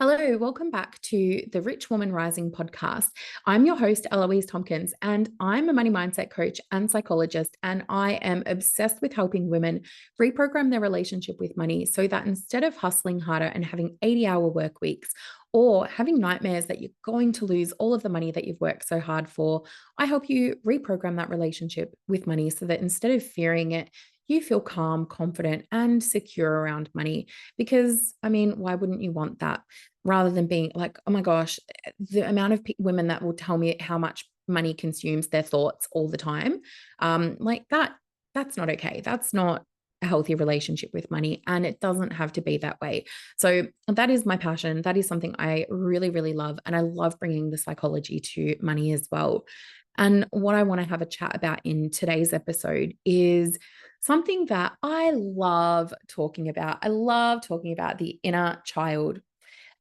Hello, welcome back to the Rich Woman Rising podcast. I'm your host, Eloise Tompkins, and I'm a money mindset coach and psychologist. And I am obsessed with helping women reprogram their relationship with money so that instead of hustling harder and having 80-hour work weeks or having nightmares that you're going to lose all of the money that you've worked so hard for, I help you reprogram that relationship with money so that instead of fearing it, you feel calm, confident, and secure around money. Because, I mean, why wouldn't you want that? Rather than being like, oh my gosh, the amount of women that will tell me how much money consumes their thoughts all the time, like that's not okay. That's not a healthy relationship with money, and it doesn't have to be that way. So that is my passion. That is something I really, really love, and I love bringing the psychology to money as well. And what I want to have a chat about in today's episode is something that I love talking about. I love talking about the inner child.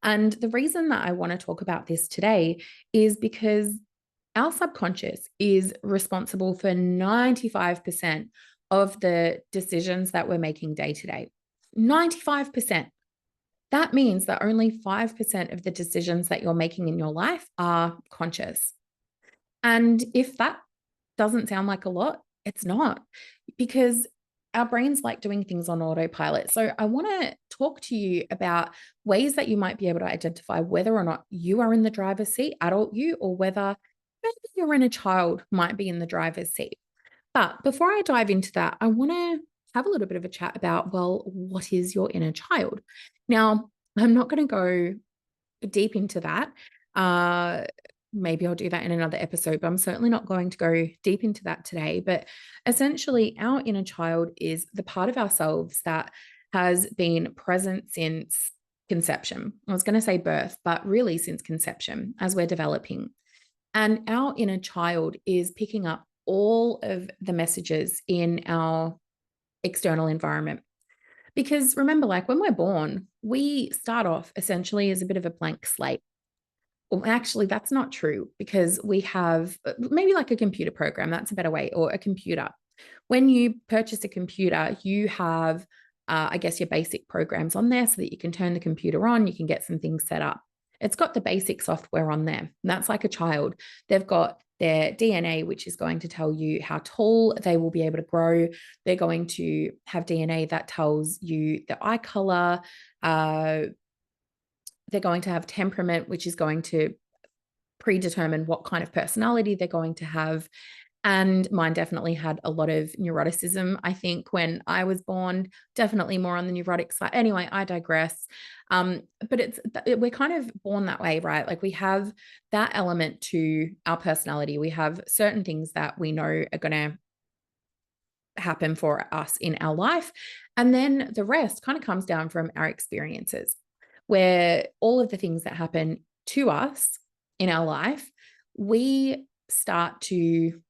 And the reason that I want to talk about this today is because our subconscious is responsible for 95% of the decisions that we're making day to day. 95%. That means that only 5% of the decisions that you're making in your life are conscious. And if that doesn't sound like a lot, it's not, because our brains like doing things on autopilot. So I want to talk to you about ways that you might be able to identify whether or not you are in the driver's seat, adult you, or whether maybe your inner child might be in the driver's seat. But before I dive into that, I want to have a little bit of a chat about, well, what is your inner child? Now, I'm not going to go deep into that. Maybe I'll do that in another episode, but I'm certainly not going to go deep into that today. But essentially, our inner child is the part of ourselves that has been present since conception. I was going to say birth, but really since conception as we're developing. And our inner child is picking up all of the messages in our external environment. Because remember, like when we're born, we start off essentially as a bit of a blank slate. Well, actually, that's not true, because we have maybe like a computer program. That's a better way, or a computer. When you purchase a computer, you have, I guess, your basic programs on there so that you can turn the computer on, you can get some things set up. It's got the basic software on there. And that's like a child. They've got their DNA, which is going to tell you how tall they will be able to grow. They're going to have DNA that tells you the eye color. They're going to have temperament, which is going to predetermine what kind of personality they're going to have. And mine definitely had a lot of neuroticism. I think when I was born, definitely more on the neurotic side. Anyway, I digress. But we're kind of born that way, right? Like we have that element to our personality. We have certain things that we know are going to happen for us in our life. And then the rest kind of comes down from our experiences, where all of the things that happen to us in our life, we start to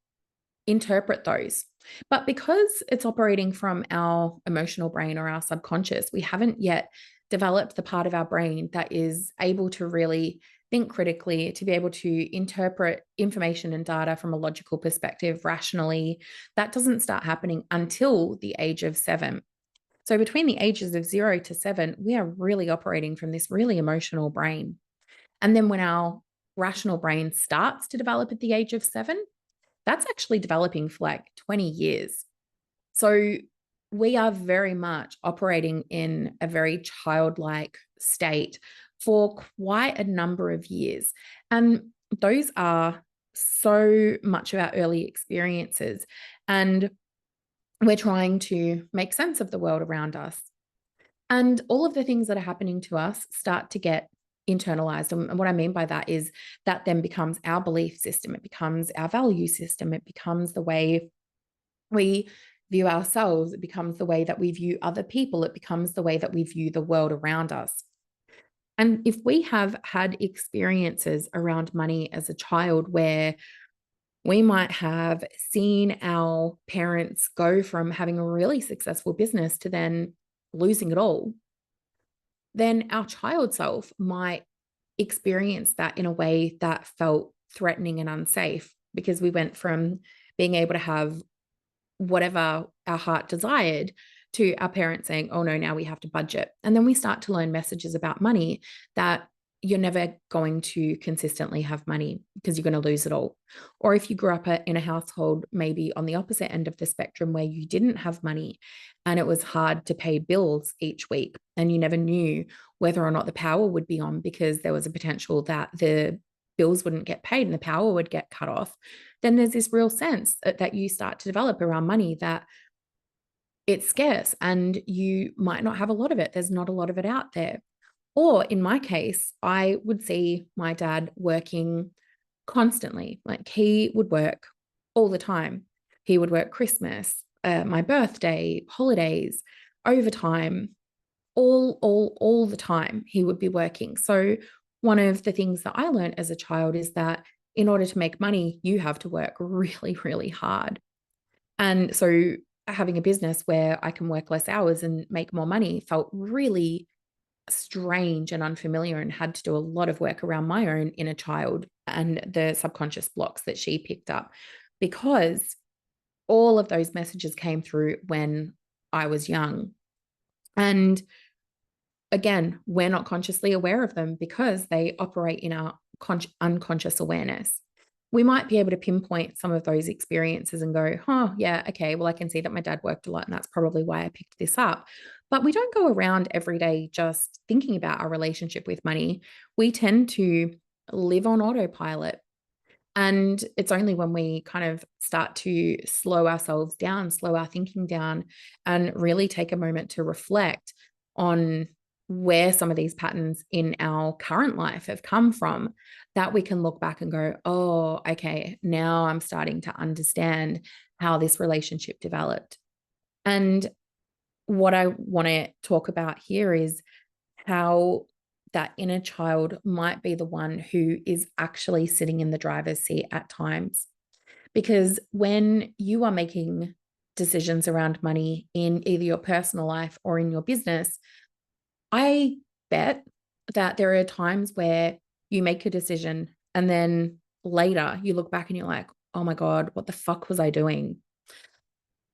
interpret those. But because it's operating from our emotional brain or our subconscious, we haven't yet developed the part of our brain that is able to really think critically, to be able to interpret information and data from a logical perspective rationally. That doesn't start happening until the age of 7. So between the ages of 0 to 7, we are really operating from this really emotional brain. And then when our rational brain starts to develop at the age of 7, that's actually developing for like 20 years. So we are very much operating in a very childlike state for quite a number of years. And those are so much of our early experiences. And we're trying to make sense of the world around us. And all of the things that are happening to us start to get internalized. And what I mean by that is that then becomes our belief system. It becomes our value system. It becomes the way we view ourselves. It becomes the way that we view other people. It becomes the way that we view the world around us. And if we have had experiences around money as a child where we might have seen our parents go from having a really successful business to then losing it all, then our child self might experience that in a way that felt threatening and unsafe, because we went from being able to have whatever our heart desired to our parents saying, oh no, now we have to budget. And then we start to learn messages about money that you're never going to consistently have money because you're going to lose it all. Or if you grew up in a household, maybe on the opposite end of the spectrum where you didn't have money and it was hard to pay bills each week and you never knew whether or not the power would be on because there was a potential that the bills wouldn't get paid and the power would get cut off, then there's this real sense that you start to develop around money that it's scarce and you might not have a lot of it. There's not a lot of it out there. Or in my case, I would see my dad working constantly. Like he would work all the time. He would work Christmas, my birthday, holidays, overtime, all the time. He would be working. So one of the things that I learned as a child is that in order to make money, you have to work really, really hard. And so having a business where I can work less hours and make more money felt really strange and unfamiliar and had to do a lot of work around my own inner child and the subconscious blocks that she picked up because all of those messages came through when I was young. And again, we're not consciously aware of them because they operate in our unconscious awareness. We might be able to pinpoint some of those experiences and go, oh, yeah, okay, well, I can see that my dad worked a lot and that's probably why I picked this up. But we don't go around every day just thinking about our relationship with money. We tend to live on autopilot. And it's only when we kind of start to slow ourselves down, slow our thinking down, and really take a moment to reflect on where some of these patterns in our current life have come from, that we can look back and go, oh, okay, now I'm starting to understand how this relationship developed. And what I want to talk about here is how that inner child might be the one who is actually sitting in the driver's seat at times. Because when you are making decisions around money in either your personal life or in your business, I bet that there are times where you make a decision and then later you look back and you're like, oh my God, what the fuck was I doing?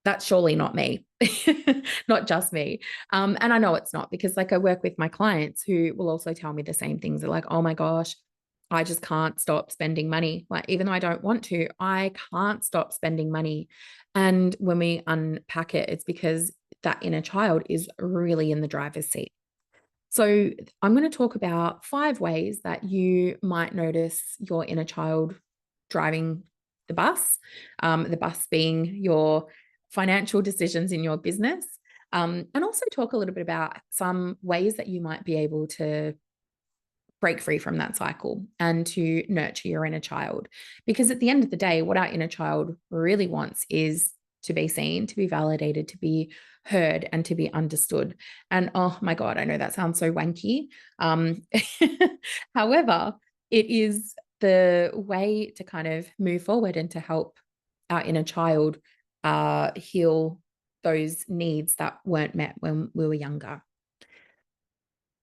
That's surely not me, not just me. And I know it's not because like I work with my clients who will also tell me the same things. They're like, oh my gosh, I just can't stop spending money. Like, even though I don't want to, I can't stop spending money. And when we unpack it, it's because that inner child is really in the driver's seat. So I'm going to talk about 5 ways that you might notice your inner child driving the bus being your financial decisions in your business, and also talk a little bit about some ways that you might be able to break free from that cycle and to nurture your inner child. Because at the end of the day, what our inner child really wants is to be seen, to be validated, to be heard, and to be understood. And oh my God, I know that sounds so wanky. However, it is the way to kind of move forward and to help our inner child heal those needs that weren't met when we were younger.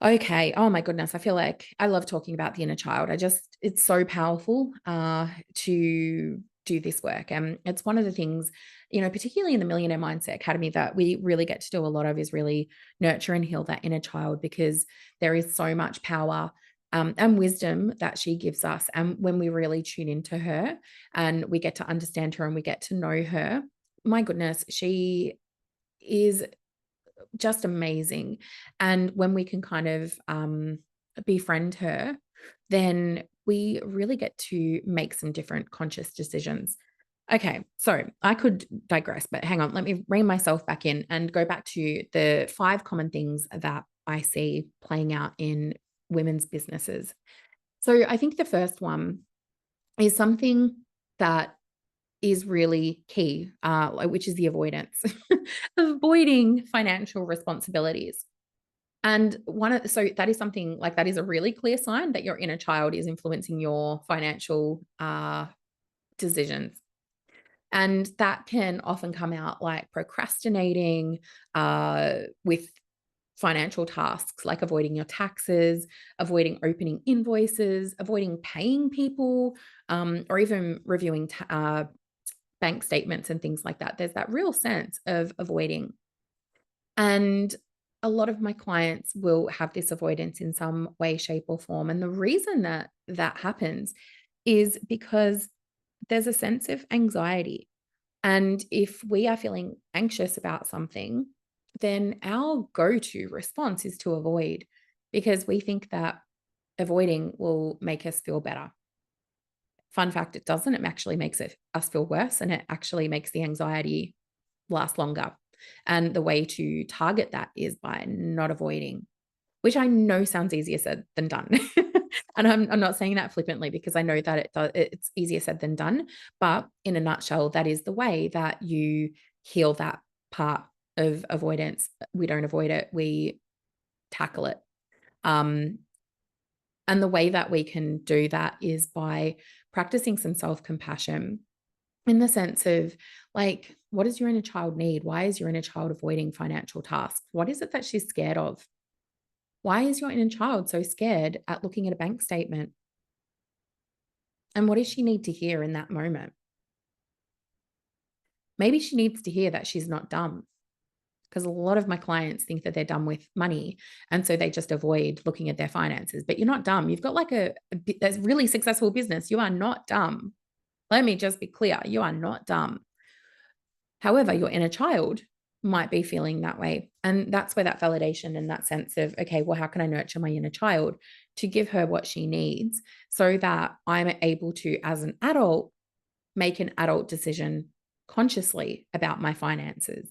Okay. Oh my goodness. I feel like I love talking about the inner child. It's so powerful to do this work. And it's one of the things, particularly in the Millionaire Mindset Academy, that we really get to do a lot of is really nurture and heal that inner child, because there is so much power and wisdom that she gives us. And when we really tune into her and we get to understand her and we get to know her, my goodness, she is just amazing. And when we can kind of befriend her, then we really get to make some different conscious decisions. Okay, so I could digress, but hang on, let me rein myself back in and go back to the 5 common things that I see playing out in women's businesses. So I think the first one is something that is really key, which is the avoidance, avoiding financial responsibilities. And so that is something like that is a really clear sign that your inner child is influencing your financial decisions. And that can often come out like procrastinating with financial tasks, like avoiding your taxes, avoiding opening invoices, avoiding paying people, or even reviewing bank statements and things like that. There's that real sense of avoiding. And a lot of my clients will have this avoidance in some way, shape, or form. And the reason that that happens is because there's a sense of anxiety. And if we are feeling anxious about something, then our go to response is to avoid because we think that avoiding will make us feel better. Fun fact, it doesn't. It actually makes us feel worse, and it actually makes the anxiety last longer. And the way to target that is by not avoiding, which I know sounds easier said than done. And I'm not saying that flippantly because I know that it's easier said than done. But in a nutshell, that is the way that you heal that part of avoidance. We don't avoid it, we tackle it. And the way that we can do that is by practicing some self-compassion in the sense of, like, what does your inner child need? Why is your inner child avoiding financial tasks? What is it that she's scared of? Why is your inner child so scared at looking at a bank statement? And what does she need to hear in that moment? Maybe she needs to hear that she's not dumb, because a lot of my clients think that they're dumb with money. And so they just avoid looking at their finances. But you're not dumb. You've got like a really successful business. You are not dumb. Let me just be clear. You are not dumb. However, your inner child might be feeling that way. And that's where that validation and that sense of, okay, well, how can I nurture my inner child to give her what she needs so that I'm able to, as an adult, make an adult decision consciously about my finances.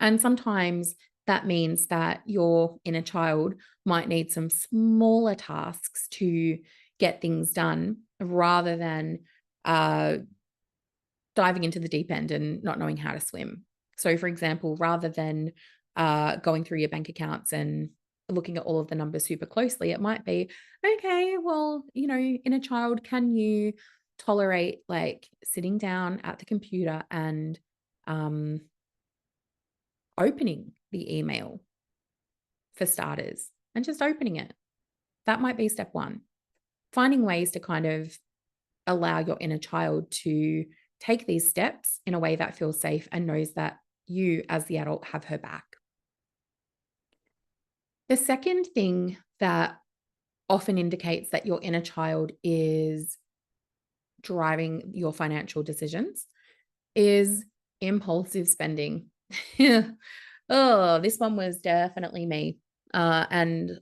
And sometimes that means that your inner child might need some smaller tasks to get things done rather than diving into the deep end and not knowing how to swim. So, for example, rather than going through your bank accounts and looking at all of the numbers super closely, it might be, okay, well, inner child, can you tolerate like sitting down at the computer and opening the email for starters and just opening it? That might be step one. Finding ways to kind of allow your inner child to take these steps in a way that feels safe and knows that you, as the adult, have her back. The second thing that often indicates that your inner child is driving your financial decisions is impulsive spending. Oh, this one was definitely me. And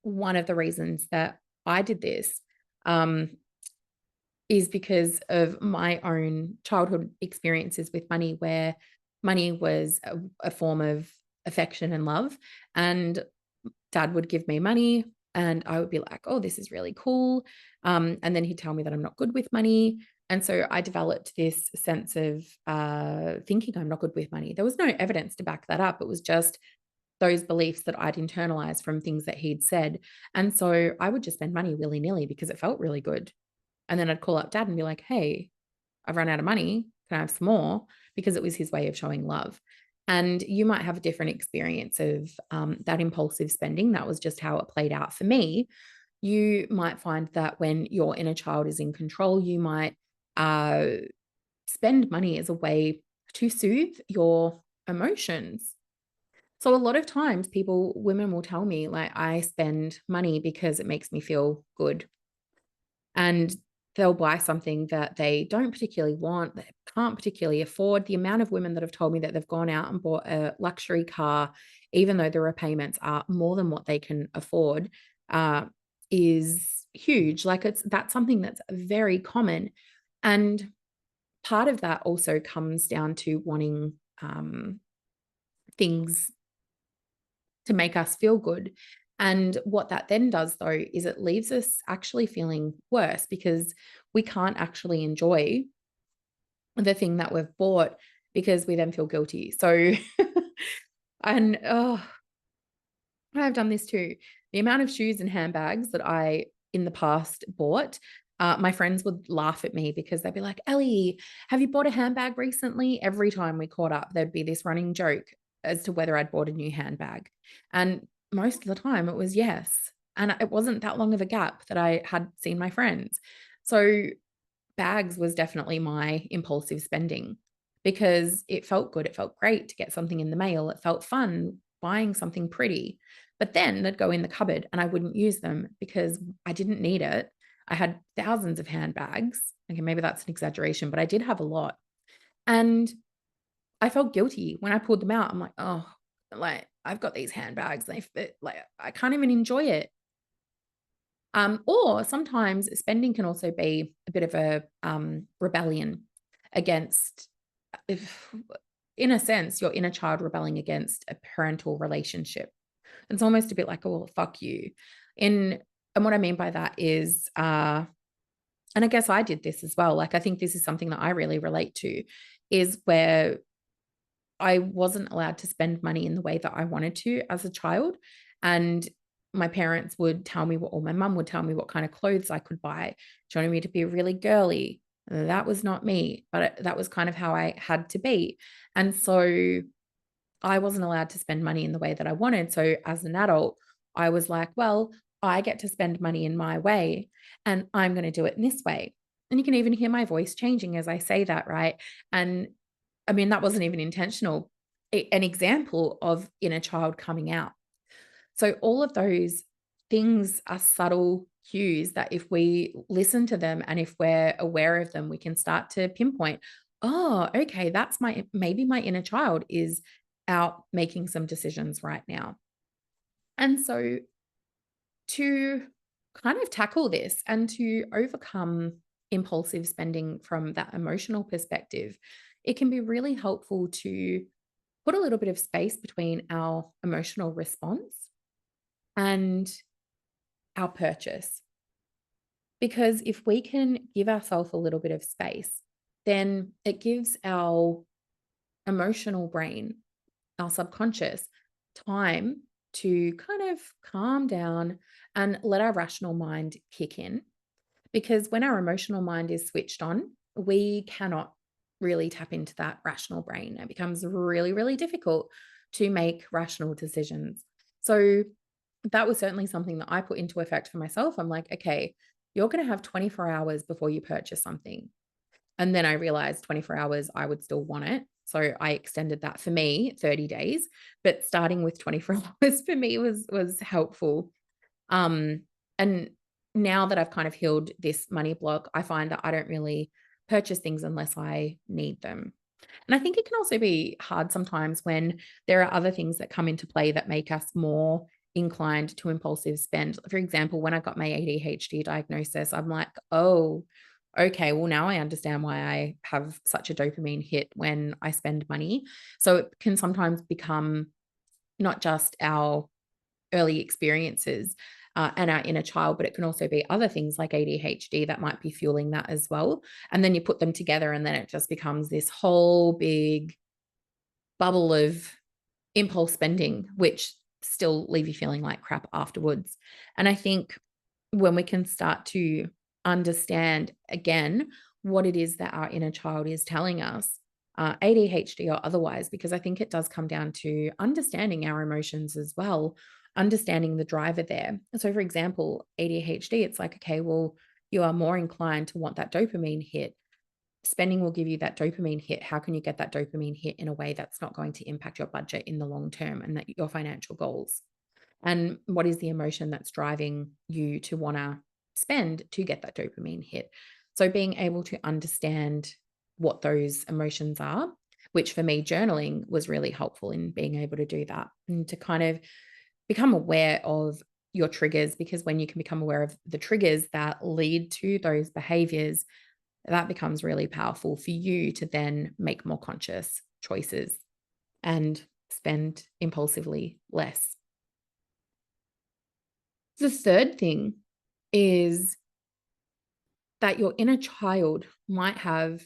one of the reasons that I did this is because of my own childhood experiences with money, where money was a form of affection and love. And dad would give me money and I would be like, oh, this is really cool. And then he'd tell me that I'm not good with money. And so I developed this sense of thinking I'm not good with money. There was no evidence to back that up. It was just those beliefs that I'd internalized from things that he'd said. And so I would just spend money willy-nilly because it felt really good. And then I'd call up dad and be like, hey, I've run out of money. Can I have some more? Because it was his way of showing love. And you might have a different experience of that impulsive spending. That was just how it played out for me. You might find that when your inner child is in control, you might spend money as a way to soothe your emotions. So a lot of times women will tell me, like, I spend money because it makes me feel good. And they'll buy something that they don't particularly want, they can't particularly afford. The amount of women that have told me that they've gone out and bought a luxury car, even though the repayments are more than what they can afford, is huge. Like, that's something that's very common. And part of that also comes down to wanting things to make us feel good. And what that then does, though, is it leaves us actually feeling worse because we can't actually enjoy the thing that we've bought because we then feel guilty. So, and I've done this too. The amount of shoes and handbags that I in the past bought, my friends would laugh at me because they'd be like, Ellie, have you bought a handbag recently? Every time we caught up, there'd be this running joke as to whether I'd bought a new handbag. And most of the time it was yes. And it wasn't that long of a gap that I had seen my friends. So bags was definitely my impulsive spending because it felt good. It felt great to get something in the mail. It felt fun buying something pretty, but then they'd go in the cupboard and I wouldn't use them because I didn't need it. I had thousands of handbags. Okay, maybe that's an exaggeration, but I did have a lot. And I felt guilty when I pulled them out. I'm like, oh, like I've got these handbags. Like I can't even enjoy it. Or sometimes spending can also be a bit of a rebellion against, if, in a sense, your inner child rebelling against a parental relationship. It's almost a bit like, oh, fuck you. And what I mean by that is, and I guess I did this as well. Like, I think this is something that I really relate to, is where I wasn't allowed to spend money in the way that I wanted to as a child. And my parents would tell me what, or my mum would tell me what kind of clothes I could buy. She wanted me to be really girly. That was not me, but that was kind of how I had to be. And so I wasn't allowed to spend money in the way that I wanted. So as an adult, I was like, well, I get to spend money in my way and I'm going to do it in this way. And you can even hear my voice changing as I say that, right? And I mean, that wasn't even intentional. An example of inner child coming out. So all of those things are subtle cues that if we listen to them and if we're aware of them, we can start to pinpoint, oh, okay, that's maybe my inner child is out making some decisions right now. And so to kind of tackle this and to overcome impulsive spending from that emotional perspective, it can be really helpful to put a little bit of space between our emotional response and our purchase. Because if we can give ourselves a little bit of space, then it gives our emotional brain, our subconscious, time to kind of calm down and let our rational mind kick in. Because when our emotional mind is switched on, we cannot really tap into that rational brain. It becomes really, really difficult to make rational decisions. So that was certainly something that I put into effect for myself. I'm like, okay, you're going to have 24 hours before you purchase something. And then I realized 24 hours, I would still want it. So I extended that for me 30 days, but starting with 24 hours for me was helpful. And now that I've kind of healed this money block, I find that I don't really purchase things unless I need them. And I think it can also be hard sometimes when there are other things that come into play that make us more inclined to impulsive spend. For example, when I got my ADHD diagnosis, I'm like, oh, okay, well, now I understand why I have such a dopamine hit when I spend money. So it can sometimes become not just our early experiences and our inner child, but it can also be other things like ADHD that might be fueling that as well. And then you put them together and then it just becomes this whole big bubble of impulse spending, which still leave you feeling like crap afterwards. And I think when we can start to understand again what it is that our inner child is telling us, ADHD or otherwise, because I think it does come down to understanding our emotions as well, understanding the driver there. So, for example, ADHD, it's like, okay, well, you are more inclined to want that dopamine hit. Spending will give you that dopamine hit. How can you get that dopamine hit in a way that's not going to impact your budget in the long term and that your financial goals? And what is the emotion that's driving you to want to spend to get that dopamine hit? So being able to understand what those emotions are, which for me, journaling was really helpful in being able to do that and to kind of become aware of your triggers, because when you can become aware of the triggers that lead to those behaviors, that becomes really powerful for you to then make more conscious choices and spend impulsively less. The third thing is that your inner child might have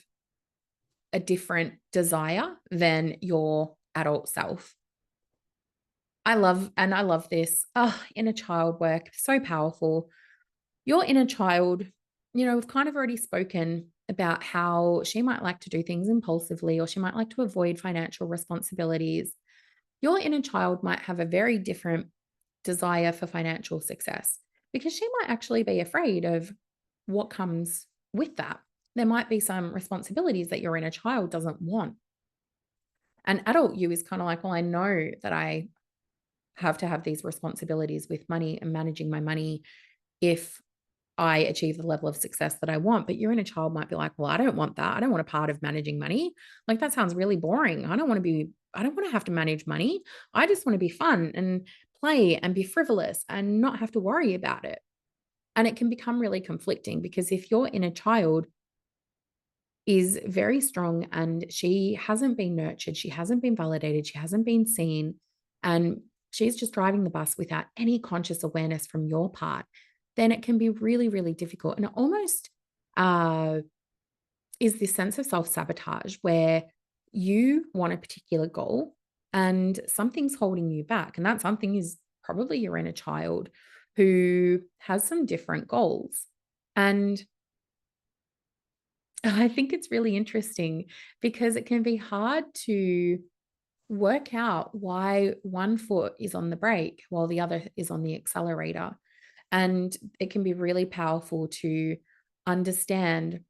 a different desire than your adult self. I love this. Oh, inner child work, so powerful. Your inner child, we've kind of already spoken about how she might like to do things impulsively or she might like to avoid financial responsibilities. Your inner child might have a very different desire for financial success because she might actually be afraid of what comes with that. There might be some responsibilities that your inner child doesn't want. An adult you is kind of like, well, I know that I have to have these responsibilities with money and managing my money if I achieve the level of success that I want. But your inner child might be like, well, I don't want that. I don't want a part of managing money. Like, that sounds really boring. I don't want to have to manage money. I just want to be fun and play and be frivolous and not have to worry about it. And it can become really conflicting because if your inner child is very strong and she hasn't been nurtured, she hasn't been validated, she hasn't been seen, and she's just driving the bus without any conscious awareness from your part, then it can be really, really difficult. And it almost uh, is this sense of self sabotage where you want a particular goal and something's holding you back. And that something is probably your inner child who has some different goals. And I think it's really interesting because it can be hard to work out why one foot is on the brake while the other is on the accelerator. And it can be really powerful to understand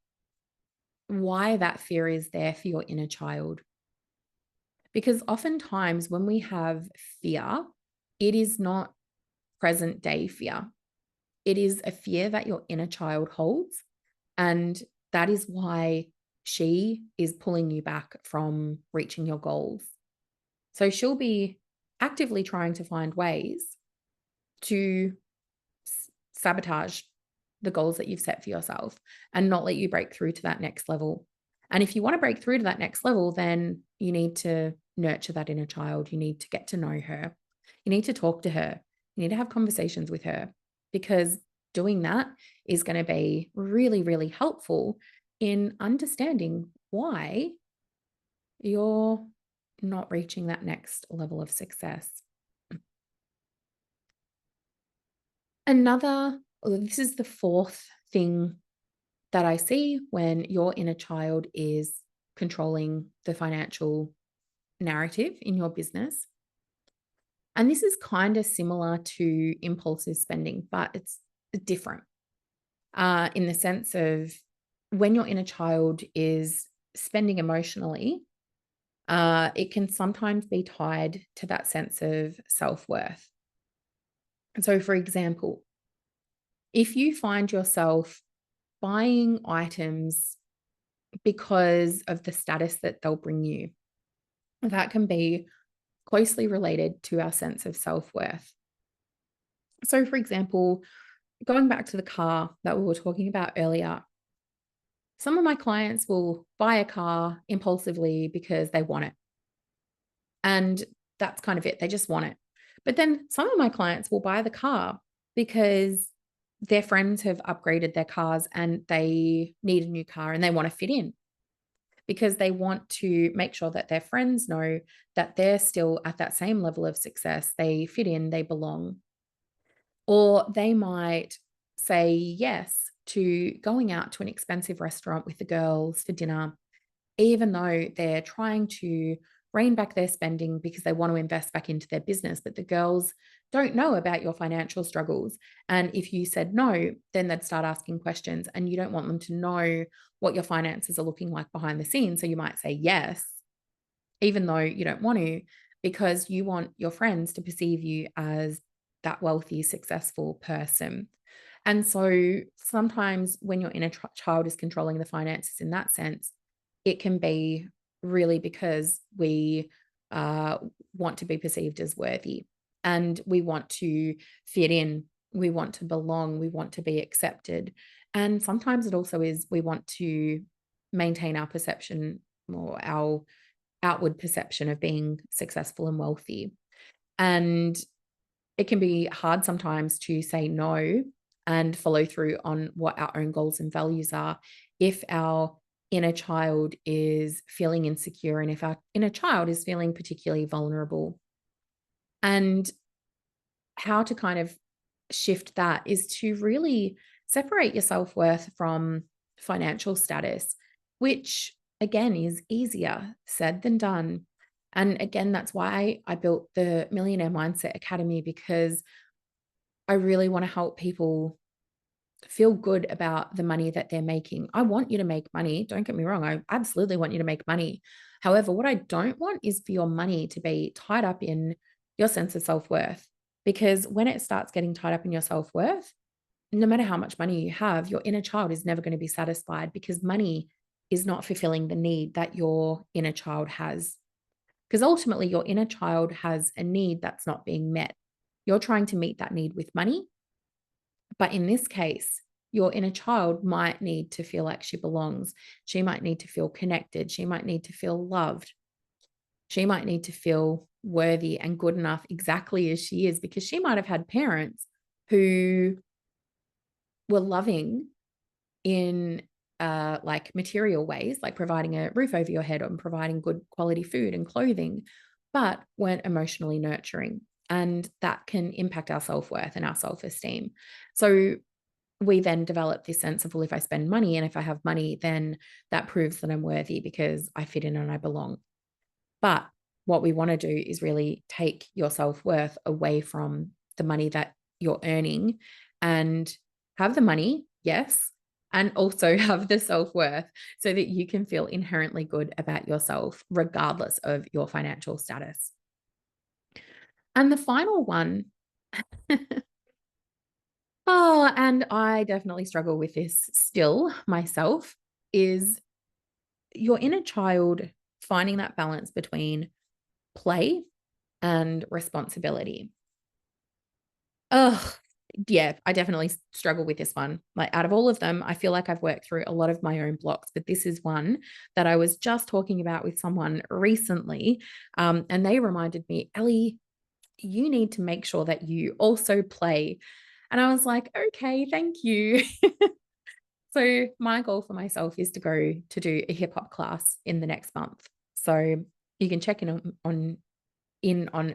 why that fear is there for your inner child. Because oftentimes when we have fear, it is not present day fear. It is a fear that your inner child holds. And that is why she is pulling you back from reaching your goals. So she'll be actively trying to find ways to sabotage the goals that you've set for yourself and not let you break through to that next level. And if you want to break through to that next level, then you need to nurture that inner child. You need to get to know her. You need to talk to her. You need to have conversations with her because doing that is going to be really, really helpful in understanding why you're not reaching that next level of success. This is the fourth thing that I see when your inner child is controlling the financial narrative in your business. And this is kind of similar to impulsive spending, but it's different in the sense of when your inner child is spending emotionally, it can sometimes be tied to that sense of self-worth. And so, for example, if you find yourself buying items because of the status that they'll bring you, that can be closely related to our sense of self-worth. So, for example, going back to the car that we were talking about earlier, some of my clients will buy a car impulsively because they want it. And that's kind of it. They just want it. But then some of my clients will buy the car because their friends have upgraded their cars and they need a new car and they want to fit in because they want to make sure that their friends know that they're still at that same level of success. They fit in, they belong. Or they might say yes to going out to an expensive restaurant with the girls for dinner, even though they're trying to rein back their spending because they want to invest back into their business. But the girls don't know about your financial struggles. And if you said no, then they'd start asking questions and you don't want them to know what your finances are looking like behind the scenes. So you might say yes, even though you don't want to, because you want your friends to perceive you as that wealthy, successful person. And so sometimes when your inner child is controlling the finances in that sense, it can be really because we want to be perceived as worthy and we want to fit in, we want to belong, we want to be accepted. And sometimes it also is we want to maintain our perception or our outward perception of being successful and wealthy. And it can be hard sometimes to say no and follow through on what our own goals and values are if our inner child is feeling insecure and if our inner child is feeling particularly vulnerable. And how to kind of shift that is to really separate your self-worth from financial status, which again is easier said than done. And again, that's why I built the Millionaire Mindset Academy, because I really want to help people feel good about the money that they're making. I want you to make money. Don't get me wrong. I absolutely want you to make money. However, what I don't want is for your money to be tied up in your sense of self-worth. Because when it starts getting tied up in your self-worth, no matter how much money you have, your inner child is never going to be satisfied because money is not fulfilling the need that your inner child has. Because ultimately, your inner child has a need that's not being met. You're trying to meet that need with money. But in this case, your inner child might need to feel like she belongs. She might need to feel connected. She might need to feel loved. She might need to feel worthy and good enough exactly as she is, because she might have had parents who were loving in like material ways, like providing a roof over your head and providing good quality food and clothing, but weren't emotionally nurturing. And that can impact our self-worth and our self-esteem. So we then develop this sense of, well, if I spend money and if I have money, then that proves that I'm worthy because I fit in and I belong. But what we want to do is really take your self-worth away from the money that you're earning and have the money, yes, and also have the self-worth so that you can feel inherently good about yourself, regardless of your financial status. And the final one, oh, and I definitely struggle with this still myself, is your inner child finding that balance between play and responsibility. Oh, yeah, I definitely struggle with this one. Like, out of all of them, I feel like I've worked through a lot of my own blocks, but this is one that I was just talking about with someone recently. And they reminded me, Ellie, you need to make sure that you also play. And I was like, okay, thank you. So my goal for myself is to go to do a hip hop class in the next month. So you can check in on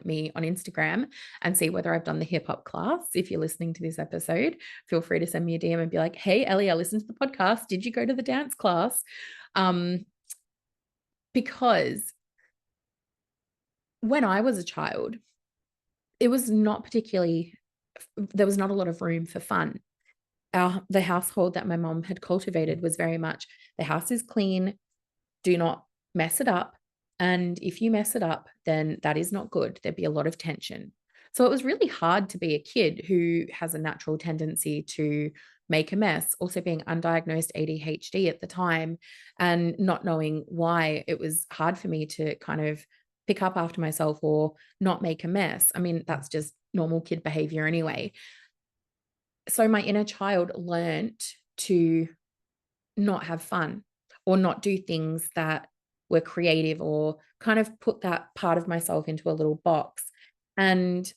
me on Instagram and see whether I've done the hip hop class. If you're listening to this episode, feel free to send me a DM and be like, hey, Ellie, I listened to the podcast. Did you go to the dance class? Because when I was a child, it was not particularly, there was not a lot of room for fun. The household that my mom had cultivated was very much, the house is clean, do not mess it up. And if you mess it up, then that is not good. There'd be a lot of tension. So it was really hard to be a kid who has a natural tendency to make a mess, also being undiagnosed ADHD at the time and not knowing why. It was hard for me to kind of pick up after myself or not make a mess. I mean, that's just normal kid behavior anyway. So my inner child learned to not have fun or not do things that were creative, or kind of put that part of myself into a little box. And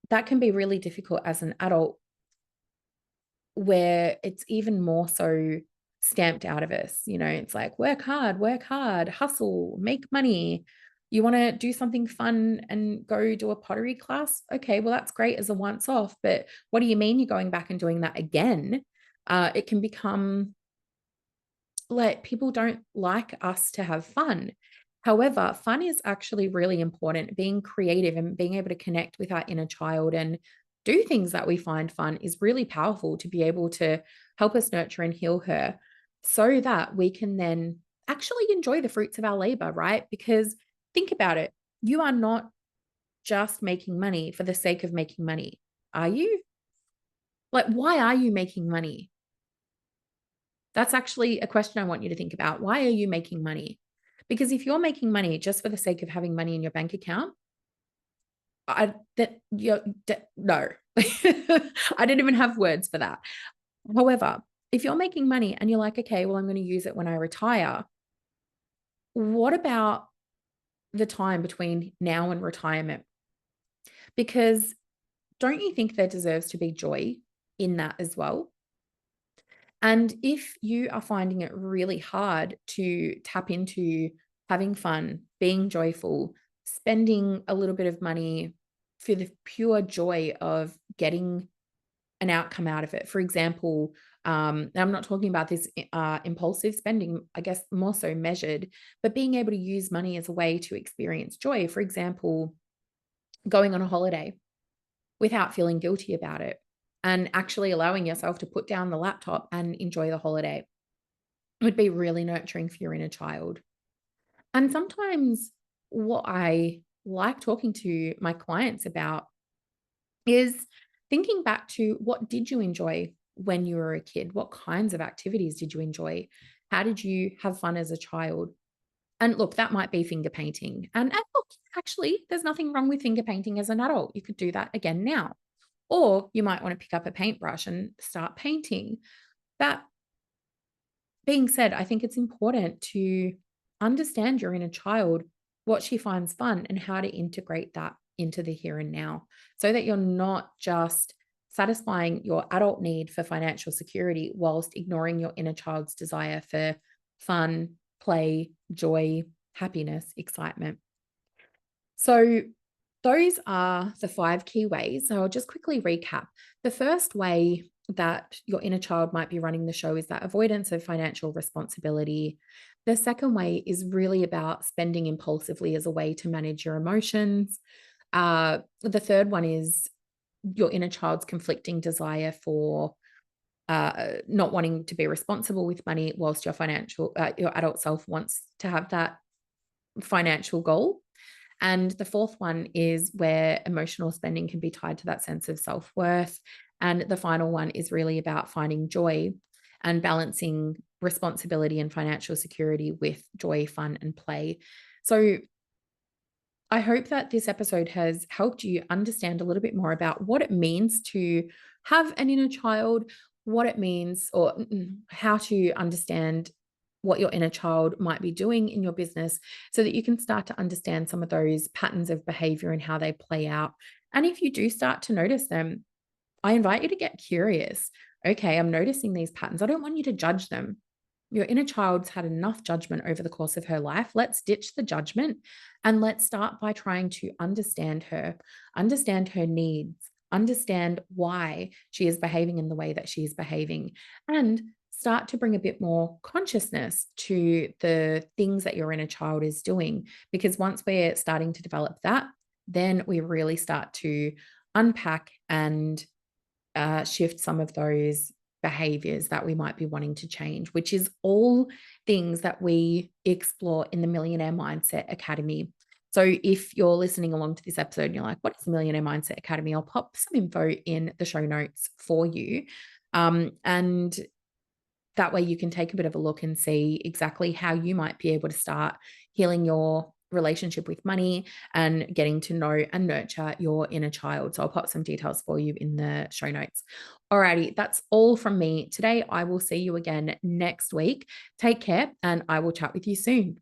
that can be really difficult as an adult, where it's even more so stamped out of us. You know, it's like work hard, hustle, make money. You want to do something fun and go do a pottery class? Okay, well, that's great as a once off, but what do you mean you're going back and doing that again? It can become like people don't like us to have fun. However, fun is actually really important. Being creative and being able to connect with our inner child and do things that we find fun is really powerful to be able to help us nurture and heal her so that we can then actually enjoy the fruits of our labor, right? Because think about it, you are not just making money for the sake of making money, are you? Like, why are you making money? That's actually a question I want you to think about. Why are you making money? Because if you're making money just for the sake of having money in your bank account, no. I didn't even have words for that. However, if you're making money and you're like, okay, well, I'm going to use it when I retire, what about the time between now and retirement? Because don't you think there deserves to be joy in that as well? And if you are finding it really hard to tap into having fun, being joyful, spending a little bit of money for the pure joy of getting an outcome out of it. For example, I'm not talking about this impulsive spending, I guess more so measured, but being able to use money as a way to experience joy. For example, going on a holiday without feeling guilty about it and actually allowing yourself to put down the laptop and enjoy the holiday would be really nurturing for your inner child. And sometimes what I like talking to my clients about is thinking back to what did you enjoy when you were a kid? What kinds of activities did you enjoy? How did you have fun as a child? And look, that might be finger painting. And look, actually, there's nothing wrong with finger painting as an adult. You could do that again now. Or you might want to pick up a paintbrush and start painting. That being said, I think it's important to understand your inner child, what she finds fun, and how to integrate that into the here and now so that you're not just satisfying your adult need for financial security whilst ignoring your inner child's desire for fun, play, joy, happiness, excitement. So, those are the 5 key ways. So, I'll just quickly recap. The first way that your inner child might be running the show is that avoidance of financial responsibility. The second way is really about spending impulsively as a way to manage your emotions. The third one is your inner child's conflicting desire for not wanting to be responsible with money, whilst your adult self wants to have that financial goal. And the fourth one is where emotional spending can be tied to that sense of self worth. And the final one is really about finding joy and balancing responsibility and financial security with joy, fun, and play. So, I hope that this episode has helped you understand a little bit more about what it means to have an inner child, what it means, or how to understand what your inner child might be doing in your business so that you can start to understand some of those patterns of behavior and how they play out. And if you do start to notice them, I invite you to get curious. Okay, I'm noticing these patterns. I don't want you to judge them. Your inner child's had enough judgment over the course of her life. Let's ditch the judgment and let's start by trying to understand her needs, understand why she is behaving in the way that she is behaving, and start to bring a bit more consciousness to the things that your inner child is doing. Because once we're starting to develop that, then we really start to unpack and shift some of those behaviors that we might be wanting to change, which is all things that we explore in the Millionaire Mindset Academy. So if you're listening along to this episode and you're like, what is the Millionaire Mindset Academy? I'll pop some info in the show notes for you. And that way you can take a bit of a look and see exactly how you might be able to start healing your relationship with money and getting to know and nurture your inner child. So I'll pop some details for you in the show notes. Alrighty, that's all from me today. I will see you again next week. Take care and I will chat with you soon.